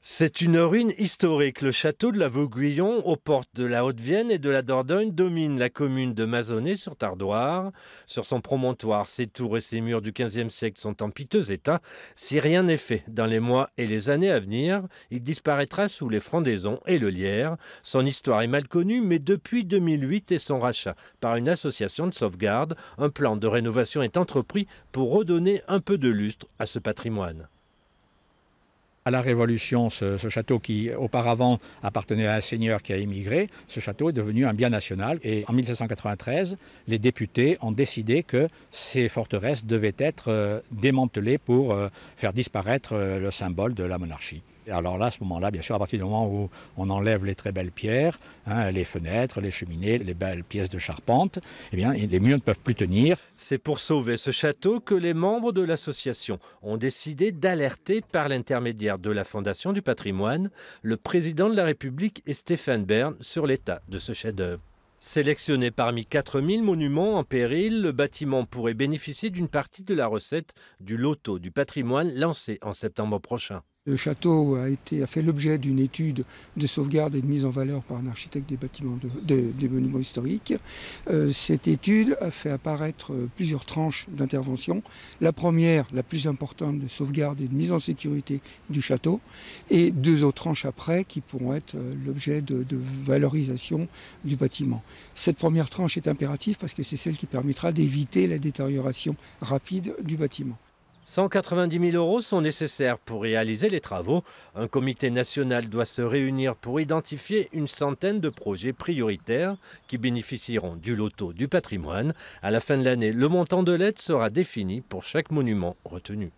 C'est une ruine historique. Le château de la Vauguyon, aux portes de la Haute-Vienne et de la Dordogne, domine la commune de Mazonnet-sur-Tardoire. Sur son promontoire, ses tours et ses murs du XVe siècle sont en piteux état. Si rien n'est fait dans les mois et les années à venir, il disparaîtra sous les frondaisons et le lierre. Son histoire est mal connue, mais depuis 2008 et son rachat par une association de sauvegarde, un plan de rénovation est entrepris pour redonner un peu de lustre à ce patrimoine. À la Révolution, ce château qui auparavant appartenait à un seigneur qui a émigré, ce château est devenu un bien national. Et en 1793, les députés ont décidé que ces forteresses devaient être démantelées pour faire disparaître le symbole de la monarchie. Et alors là, à ce moment-là, bien sûr, à partir du moment où on enlève les très belles pierres, les fenêtres, les cheminées, les belles pièces de charpente, eh bien, les murs ne peuvent plus tenir. C'est pour sauver ce château que les membres de l'association ont décidé d'alerter par l'intermédiaire de la Fondation du patrimoine le président de la République et Stéphane Bern sur l'état de ce chef-d'œuvre. Sélectionné parmi 4000 monuments en péril, le bâtiment pourrait bénéficier d'une partie de la recette du loto du patrimoine lancé en septembre prochain. Le château a fait l'objet d'une étude de sauvegarde et de mise en valeur par un architecte des bâtiments des monuments historiques. Cette étude a fait apparaître plusieurs tranches d'intervention. La première, la plus importante, de sauvegarde et de mise en sécurité du château, et deux autres tranches après qui pourront être l'objet de valorisation du bâtiment. Cette première tranche est impérative parce que c'est celle qui permettra d'éviter la détérioration rapide du bâtiment. 190 000 € sont nécessaires pour réaliser les travaux. Un comité national doit se réunir pour identifier une centaine de projets prioritaires qui bénéficieront du loto du patrimoine. À la fin de l'année, le montant de l'aide sera défini pour chaque monument retenu.